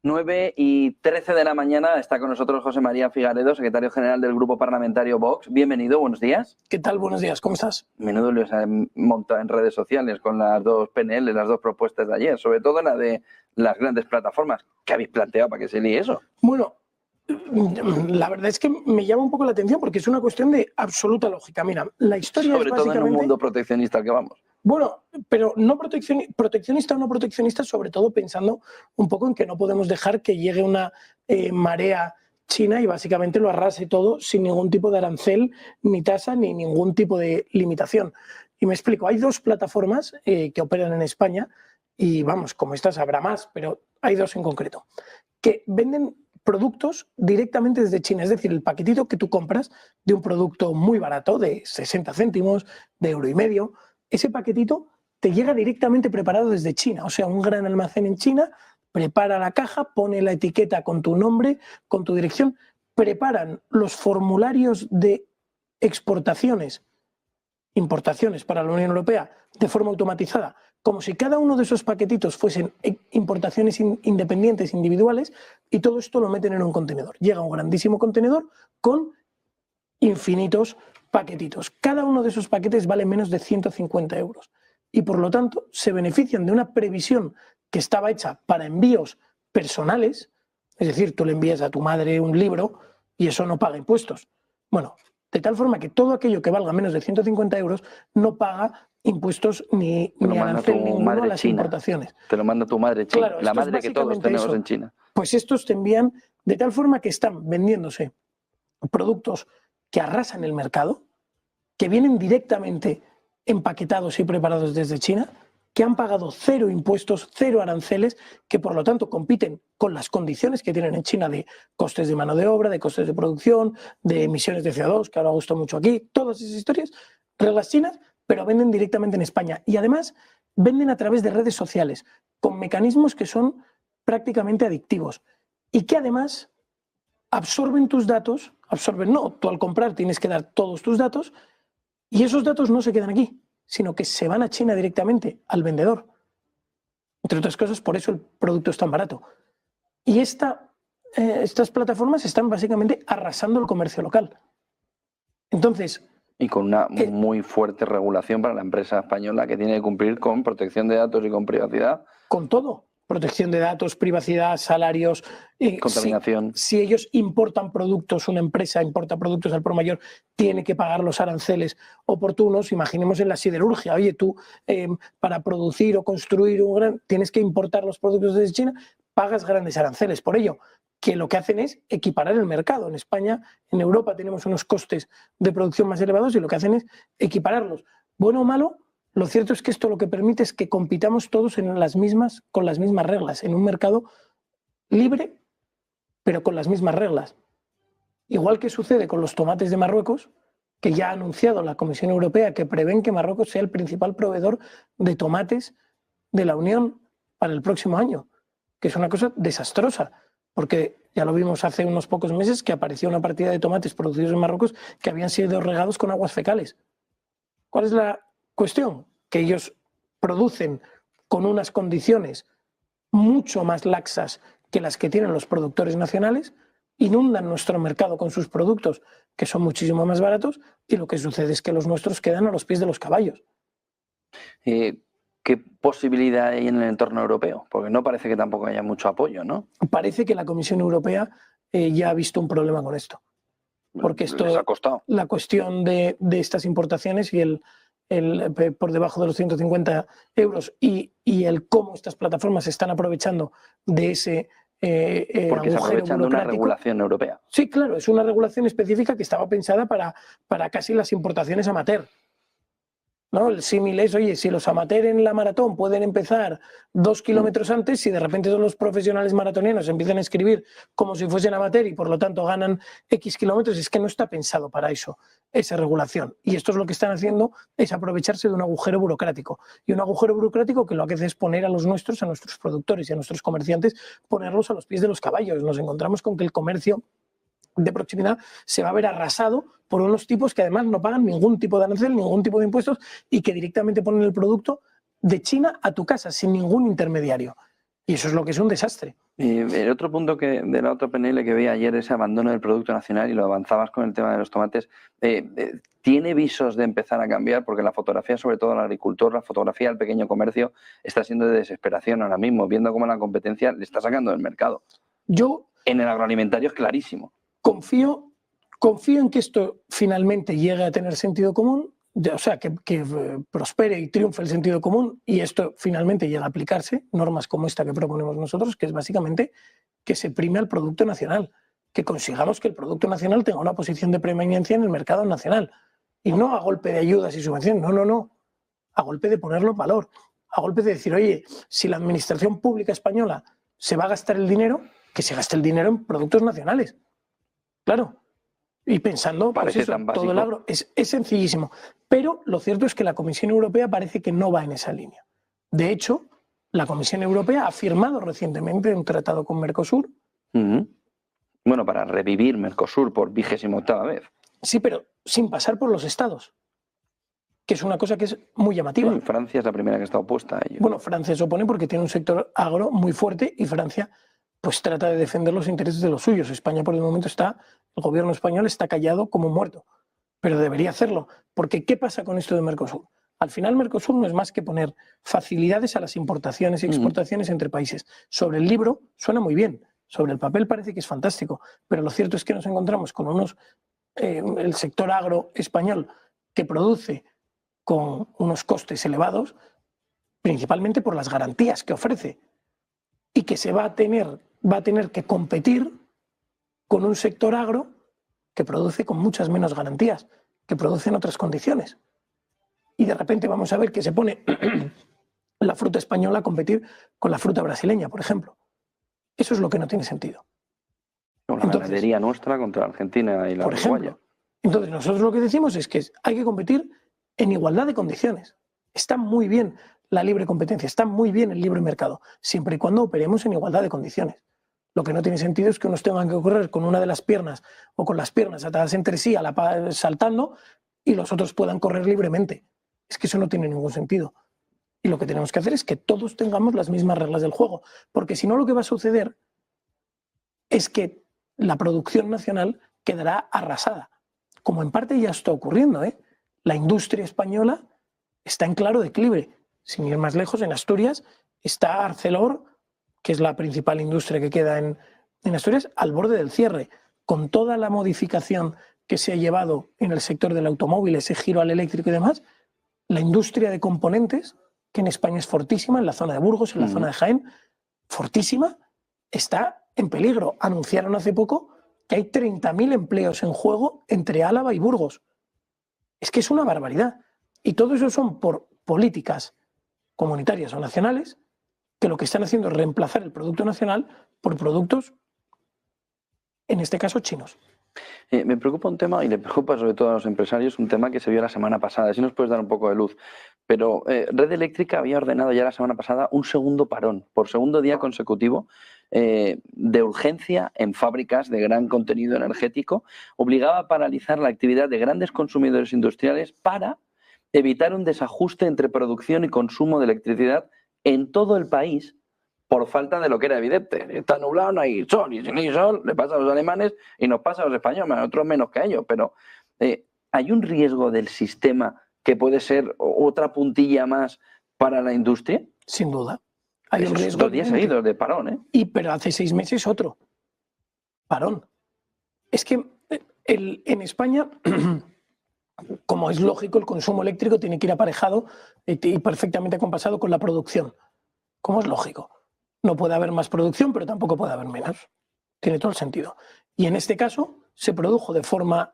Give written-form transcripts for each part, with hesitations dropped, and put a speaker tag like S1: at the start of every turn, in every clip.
S1: 9:13 de la mañana está con nosotros José María Figaredo, secretario general del Grupo Parlamentario Vox. Bienvenido, buenos días.
S2: ¿Qué tal? Buenos días, ¿cómo estás?
S1: Menudo lío se ha montado en redes sociales con las dos PNL, las dos propuestas de ayer, sobre todo la de las grandes plataformas. ¿Qué habéis planteado para que se líe eso?
S2: Bueno, la verdad es que me llama un poco la atención porque es una cuestión de absoluta lógica. Mira, la historia
S1: sobre
S2: es
S1: todo
S2: básicamente...
S1: en un mundo proteccionista al que vamos.
S2: Bueno, pero no proteccionista o no proteccionista, sobre todo pensando un poco en que no podemos dejar que llegue una marea china y básicamente lo arrase todo sin ningún tipo de arancel, ni tasa, ni ningún tipo de limitación. Y me explico, hay dos plataformas que operan en España y vamos, como estas habrá más, pero hay dos en concreto, que venden productos directamente desde China, es decir, el paquetito que tú compras de un producto muy barato, de 60 céntimos, de €1,50, ese paquetito te llega directamente preparado desde China, o sea, un gran almacén en China prepara la caja, pone la etiqueta con tu nombre, con tu dirección, preparan los formularios de exportaciones, importaciones para la Unión Europea de forma automatizada, como si cada uno de esos paquetitos fuesen importaciones independientes, individuales, y todo esto lo meten en un contenedor. Llega un grandísimo contenedor con infinitos paquetitos. Cada uno de esos paquetes vale menos de 150 euros y por lo tanto se benefician de una previsión que estaba hecha para envíos personales, es decir, tú le envías a tu madre un libro y eso no paga impuestos. Bueno, de tal forma que todo aquello que valga menos de 150 euros no paga impuestos ni arancel ninguno a las importaciones.
S1: Te lo manda tu madre china, claro, la madre que todos tenemos eso en China.
S2: Pues estos te envían de tal forma que están vendiéndose productos que arrasan el mercado, que vienen directamente empaquetados y preparados desde China, que han pagado cero impuestos, cero aranceles, que por lo tanto compiten con las condiciones que tienen en China de costes de mano de obra, de costes de producción, de emisiones de CO2, que ahora gusta mucho aquí, todas esas historias, reglas chinas, pero venden directamente en España. Y además venden a través de redes sociales, con mecanismos que son prácticamente adictivos y que además absorben tus datos, tú al comprar tienes que dar todos tus datos y esos datos no se quedan aquí, sino que se van a China directamente, al vendedor. Entre otras cosas, por eso el producto es tan barato. Y estas plataformas están básicamente arrasando el comercio local. Entonces...
S1: Y con una muy fuerte regulación para la empresa española que tiene que cumplir con protección de datos y con privacidad.
S2: Con todo. Protección de datos, privacidad, salarios,
S1: contaminación.
S2: Si ellos importan productos, una empresa importa productos al por mayor, tiene que pagar los aranceles oportunos. Imaginemos en la siderurgia, oye, tú para producir o construir tienes que importar los productos desde China, pagas grandes aranceles por ello, que lo que hacen es equiparar el mercado. En España, en Europa tenemos unos costes de producción más elevados y lo que hacen es equipararlos. Bueno o malo, lo cierto es que esto lo que permite es que compitamos todos con las mismas reglas, en un mercado libre, pero con las mismas reglas. Igual que sucede con los tomates de Marruecos, que ya ha anunciado la Comisión Europea que prevén que Marruecos sea el principal proveedor de tomates de la Unión para el próximo año, que es una cosa desastrosa, porque ya lo vimos hace unos pocos meses que apareció una partida de tomates producidos en Marruecos que habían sido regados con aguas fecales. ¿Cuál es la cuestión? Que ellos producen con unas condiciones mucho más laxas que las que tienen los productores nacionales, inundan nuestro mercado con sus productos que son muchísimo más baratos y lo que sucede es que los nuestros quedan a los pies de los caballos.
S1: ¿Qué posibilidad hay en el entorno europeo? Porque no parece que tampoco haya mucho apoyo, ¿no?
S2: Parece que la Comisión Europea ya ha visto un problema con esto. Porque esto,
S1: les ha costado.
S2: La cuestión de estas importaciones y el por debajo de los 150 euros y el cómo estas plataformas se están aprovechando de ese
S1: porque se aprovechan de una regulación europea.
S2: Sí, claro, es una regulación específica que estaba pensada para casi las importaciones amateur. ¿No? El símil es, oye, si los amateurs en la maratón pueden empezar 2 kilómetros antes, si de repente todos los profesionales maratonianos empiezan a escribir como si fuesen amateur y por lo tanto ganan X kilómetros, es que no está pensado para eso, esa regulación. Y esto es lo que están haciendo, es aprovecharse de un agujero burocrático. Y un agujero burocrático que lo que hace es poner a nuestros productores y a nuestros comerciantes, ponerlos a los pies de los caballos. Nos encontramos con que el comercio de proximidad se va a ver arrasado por unos tipos que además no pagan ningún tipo de arancel, ningún tipo de impuestos y que directamente ponen el producto de China a tu casa sin ningún intermediario. Y eso es lo que es un desastre.
S1: El otro punto de la otra PNL que vi ayer, ese abandono del producto nacional, y lo avanzabas con el tema de los tomates, ¿tiene visos de empezar a cambiar? Porque la fotografía, sobre todo al agricultor, la fotografía al pequeño comercio, está siendo de desesperación ahora mismo, viendo cómo la competencia le está sacando del mercado.
S2: Yo
S1: En el agroalimentario es clarísimo.
S2: confío en que esto finalmente llegue a tener sentido común, o sea, que prospere y triunfe el sentido común y esto finalmente llegue a aplicarse, normas como esta que proponemos nosotros, que es básicamente que se prime al producto nacional, que consigamos que el producto nacional tenga una posición de preeminencia en el mercado nacional y no a golpe de ayudas y subvenciones, no, a golpe de ponerlo en valor, a golpe de decir, oye, si la administración pública española se va a gastar el dinero, que se gaste el dinero en productos nacionales. Claro. Y pensando, pues eso, todo el agro es sencillísimo. Pero lo cierto es que la Comisión Europea parece que no va en esa línea. De hecho, la Comisión Europea ha firmado recientemente un tratado con Mercosur.
S1: Bueno, para revivir Mercosur por 28ª vez.
S2: Sí, pero sin pasar por los estados, que es una cosa que es muy llamativa.
S1: Francia es la primera que está opuesta a ello.
S2: Bueno, Francia se opone porque tiene un sector agro muy fuerte y Francia pues trata de defender los intereses de los suyos. España por el momento el gobierno español está callado como muerto, pero debería hacerlo, porque ¿qué pasa con esto de Mercosur? Al final Mercosur no es más que poner facilidades a las importaciones y exportaciones entre países. Sobre el libro suena muy bien, sobre el papel parece que es fantástico, pero lo cierto es que nos encontramos con el sector agro español que produce con unos costes elevados, principalmente por las garantías que ofrece, y que se va a tener que competir con un sector agro que produce con muchas menos garantías, que produce en otras condiciones. Y de repente vamos a ver que se pone la fruta española a competir con la fruta brasileña, por ejemplo. Eso es lo que no tiene sentido.
S1: La ganadería nuestra contra Argentina y la uruguaya.
S2: Entonces nosotros lo que decimos es que hay que competir en igualdad de condiciones. Está muy bien la libre competencia, está muy bien el libre mercado, siempre y cuando operemos en igualdad de condiciones. Lo que no tiene sentido es que unos tengan que correr con una de las piernas o con las piernas atadas entre sí saltando y los otros puedan correr libremente. Es que eso no tiene ningún sentido. Y lo que tenemos que hacer es que todos tengamos las mismas reglas del juego, porque si no lo que va a suceder es que la producción nacional quedará arrasada, como en parte ya está ocurriendo, ¿eh? La industria española está en claro declive. Sin ir más lejos, en Asturias está Arcelor, que es la principal industria que queda en Asturias, al borde del cierre, con toda la modificación que se ha llevado en el sector del automóvil, ese giro al eléctrico y demás. La industria de componentes, que en España es fortísima, en la zona de Burgos, en la zona de Jaén, fortísima, está en peligro. Anunciaron hace poco que hay 30.000 empleos en juego entre Álava y Burgos. Es que es una barbaridad. Y todo eso son por políticas comunitarias o nacionales que lo que están haciendo es reemplazar el producto nacional por productos, en este caso, chinos.
S1: Me preocupa un tema, y le preocupa sobre todo a los empresarios, un tema que se vio la semana pasada. Si nos puedes dar un poco de luz. Pero Red Eléctrica había ordenado ya la semana pasada un segundo parón, por segundo día consecutivo, de urgencia en fábricas de gran contenido energético. Obligaba a paralizar la actividad de grandes consumidores industriales para evitar un desajuste entre producción y consumo de electricidad en todo el país por falta de lo que era evidente. Está nublado, no hay sol, y si no hay sol, le pasa a los alemanes y nos pasa a los españoles, a nosotros menos que a ellos. Pero hay un riesgo del sistema que puede ser otra puntilla más para la industria.
S2: Sin duda. Hay un riesgo.
S1: 2 días seguidos de parón, ¿eh?
S2: Pero hace 6 meses otro parón. Es que en España, como es lógico, el consumo eléctrico tiene que ir aparejado y perfectamente acompasado con la producción. Como es lógico. No puede haber más producción, pero tampoco puede haber menos. Tiene todo el sentido. Y en este caso se produjo de forma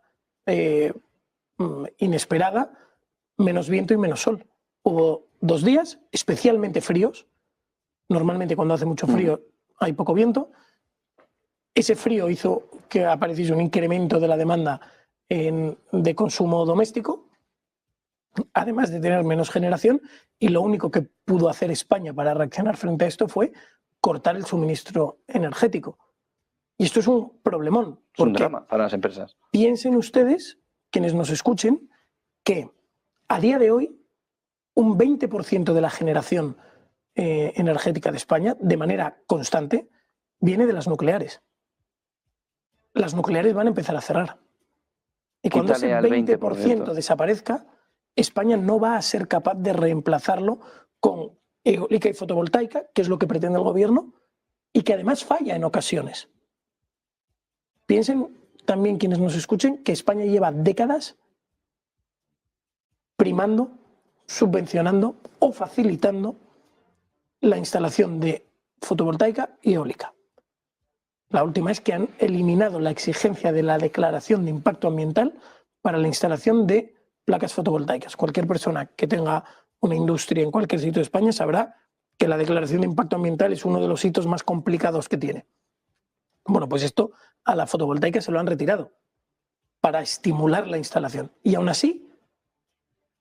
S2: inesperada menos viento y menos sol. Hubo 2 días especialmente fríos. Normalmente cuando hace mucho frío hay poco viento. Ese frío hizo que apareciese un incremento de la demanda de consumo doméstico, además de tener menos generación, y lo único que pudo hacer España para reaccionar frente a esto fue cortar el suministro energético. Y esto es un problemón.
S1: Es un drama para las empresas.
S2: Piensen ustedes, quienes nos escuchen, que a día de hoy un 20% de la generación energética de España, de manera constante, viene de las nucleares. Las nucleares van a empezar a cerrar. Y cuando ese 20% desaparezca, España no va a ser capaz de reemplazarlo con eólica y fotovoltaica, que es lo que pretende el gobierno, y que además falla en ocasiones. Piensen también quienes nos escuchen que España lleva décadas primando, subvencionando o facilitando la instalación de fotovoltaica y eólica. La última es que han eliminado la exigencia de la declaración de impacto ambiental para la instalación de placas fotovoltaicas. Cualquier persona que tenga una industria en cualquier sitio de España sabrá que la declaración de impacto ambiental es uno de los hitos más complicados que tiene. Bueno, pues esto a la fotovoltaica se lo han retirado para estimular la instalación. Y aún así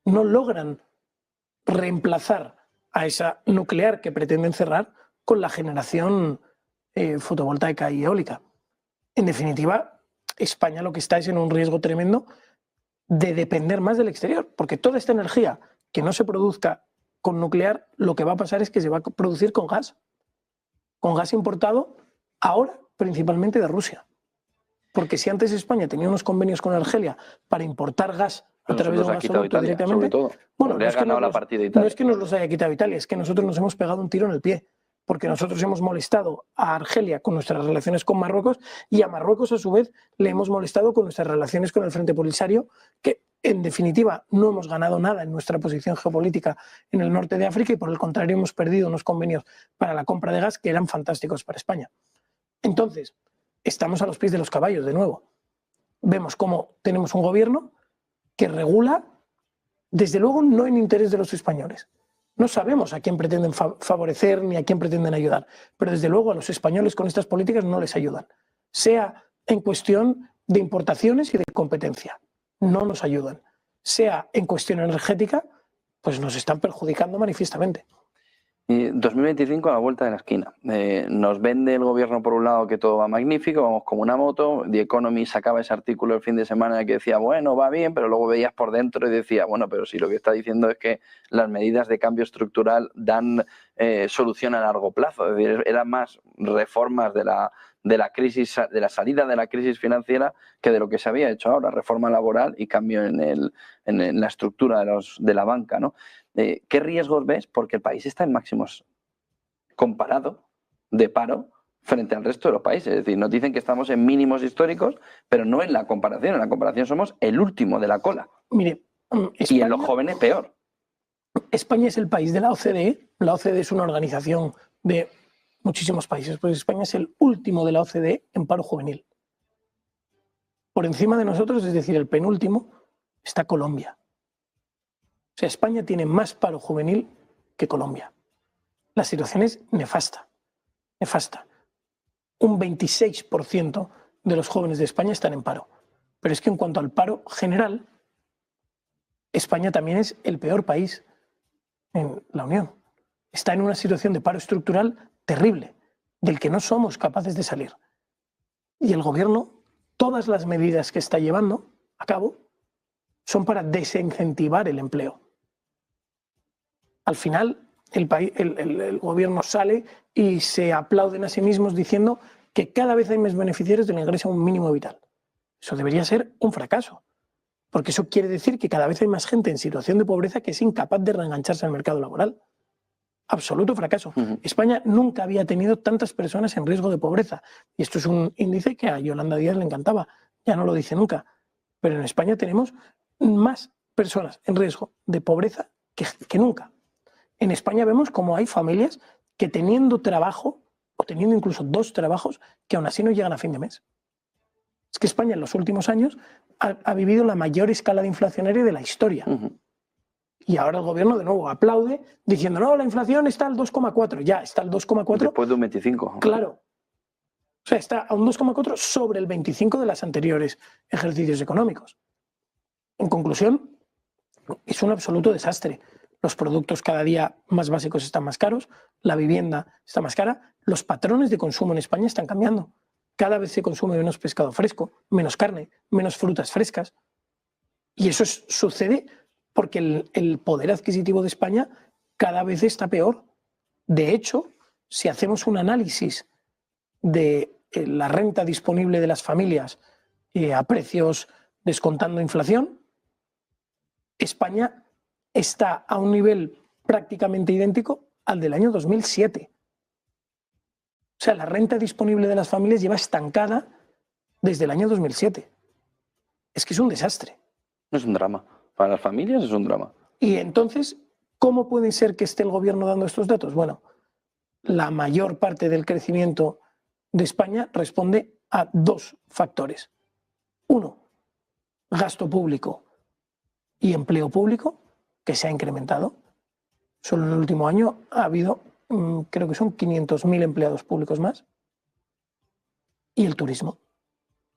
S2: no logran reemplazar a esa nuclear que pretenden cerrar con la generación fotovoltaica y eólica. En definitiva, España lo que está es en un riesgo tremendo de depender más del exterior, porque toda esta energía que no se produzca con nuclear, lo que va a pasar es que se va a producir con gas importado ahora principalmente de Rusia. Porque si antes España tenía unos convenios con Argelia para importar gas a través de un gasoducto directamente, bueno, no es que nos los haya quitado Italia, es que nosotros nos hemos pegado un tiro en el pie, porque nosotros hemos molestado a Argelia con nuestras relaciones con Marruecos y a Marruecos a su vez le hemos molestado con nuestras relaciones con el Frente Polisario, que en definitiva no hemos ganado nada en nuestra posición geopolítica en el norte de África y por el contrario hemos perdido unos convenios para la compra de gas que eran fantásticos para España. Entonces, estamos a los pies de los caballos de nuevo. Vemos cómo tenemos un gobierno que regula, desde luego no en interés de los españoles. No sabemos a quién pretenden favorecer ni a quién pretenden ayudar, pero desde luego a los españoles con estas políticas no les ayudan. Sea en cuestión de importaciones y de competencia, no nos ayudan. Sea en cuestión energética, pues nos están perjudicando manifiestamente.
S1: Y 2025 a la vuelta de la esquina. Nos vende el gobierno por un lado que todo va magnífico, vamos como una moto. The Economist sacaba ese artículo el fin de semana que decía, bueno, va bien, pero luego veías por dentro y decía, bueno, pero si lo que está diciendo es que las medidas de cambio estructural dan solución a largo plazo. Es decir, eran más reformas de la crisis, de la salida de la crisis financiera que de lo que se había hecho ahora, reforma laboral y cambio en la estructura de la banca, ¿no? ¿Qué riesgos ves? Porque el país está en máximos comparado de paro frente al resto de los países. Es decir, nos dicen que estamos en mínimos históricos, pero no en la comparación. En la comparación somos el último de la cola.
S2: Mire,
S1: España, y en los jóvenes peor.
S2: España es el país de la OCDE. La OCDE es una organización de muchísimos países, pues España es el último de la OCDE en paro juvenil. Por encima de nosotros, es decir, el penúltimo, está Colombia. O sea, España tiene más paro juvenil que Colombia. La situación es nefasta, nefasta. Un 26% de los jóvenes de España están en paro. Pero es que en cuanto al paro general, España también es el peor país en la Unión. Está en una situación de paro estructural terrible, del que no somos capaces de salir. Y el gobierno, todas las medidas que está llevando a cabo son para desincentivar el empleo. Al final, el gobierno sale y se aplauden a sí mismos diciendo que cada vez hay más beneficiarios del ingreso a un mínimo vital. Eso debería ser un fracaso, porque eso quiere decir que cada vez hay más gente en situación de pobreza que es incapaz de reengancharse al mercado laboral. Absoluto fracaso. España nunca había tenido tantas personas en riesgo de pobreza. Y esto es un índice que a Yolanda Díaz le encantaba. Ya no lo dice nunca. Pero en España tenemos más personas en riesgo de pobreza que nunca. En España vemos cómo hay familias que teniendo trabajo, o teniendo incluso 2 trabajos, que aún así no llegan a fin de mes. Es que España en los últimos años ha vivido la mayor escalada inflacionaria de la historia. Y ahora el gobierno de nuevo aplaude diciendo, no, la inflación está al 2,4. Ya, está al 2,4.
S1: Después de un 25.
S2: Claro. O sea, está a un 2,4 sobre el 25 de los anteriores ejercicios económicos. En conclusión, es un absoluto desastre. Los productos cada día más básicos están más caros, la vivienda está más cara, los patrones de consumo en España están cambiando. Cada vez se consume menos pescado fresco, menos carne, menos frutas frescas. Y eso sucede porque el poder adquisitivo de España cada vez está peor. De hecho, si hacemos un análisis de la renta disponible de las familias a precios descontando inflación, España está a un nivel prácticamente idéntico al del año 2007. O sea, la renta disponible de las familias lleva estancada desde el año 2007. Es que es un desastre.
S1: Es un drama. Para las familias es un drama.
S2: Y entonces, ¿cómo puede ser que esté el gobierno dando estos datos? Bueno, la mayor parte del crecimiento de España responde a dos factores. Uno, gasto público y empleo público, que se ha incrementado. Solo en el último año ha habido, creo que son 500.000 empleados públicos más. Y el turismo,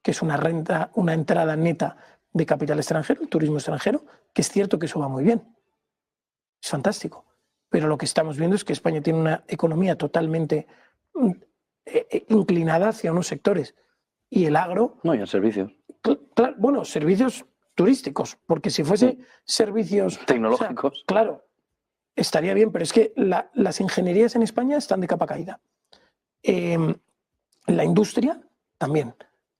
S2: que es una entrada neta de capital extranjero, el turismo extranjero, que es cierto que eso va muy bien. Es fantástico. Pero lo que estamos viendo es que España tiene una economía totalmente inclinada hacia unos sectores. Y el agro...
S1: No, y en servicios.
S2: Claro, bueno, servicios turísticos, porque si fuese servicios...
S1: Tecnológicos.
S2: O sea, claro, estaría bien, pero es que las ingenierías en España están de capa caída. La industria, también.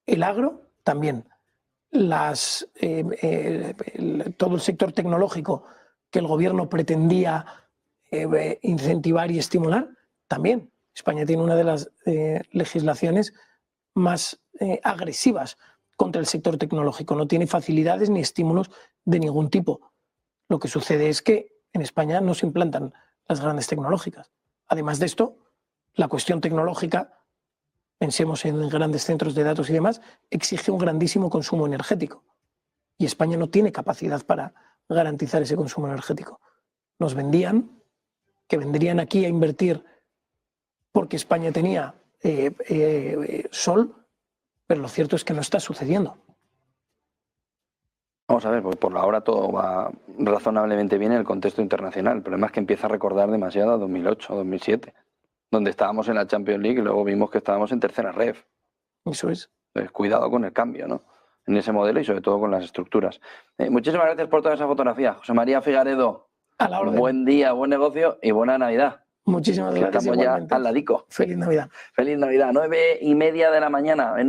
S2: El agro, también. Todo el sector tecnológico que el gobierno pretendía incentivar y estimular, también. España tiene una de las legislaciones más agresivas contra el sector tecnológico. No tiene facilidades ni estímulos de ningún tipo. Lo que sucede es que en España no se implantan las grandes tecnológicas. Además de esto, la cuestión tecnológica, pensemos en grandes centros de datos y demás, exige un grandísimo consumo energético. Y España no tiene capacidad para garantizar ese consumo energético. Nos vendían que vendrían aquí a invertir porque España tenía sol, pero lo cierto es que no está sucediendo.
S1: Vamos a ver, porque por ahora todo va razonablemente bien en el contexto internacional. El problema es que empieza a recordar demasiado a 2008, 2007, donde estábamos en la Champions League y luego vimos que estábamos en tercera ref.
S2: Eso es.
S1: Entonces, cuidado con el cambio, ¿no? En ese modelo y sobre todo con las estructuras. Muchísimas gracias por toda esa fotografía. José María Figaredo,
S2: a la orden.
S1: Buen día, buen negocio y buena Navidad.
S2: Muchísimas gracias.
S1: Estamos igualmente ya al ladico.
S2: Feliz Navidad.
S1: Feliz Navidad, 9:30 de la mañana.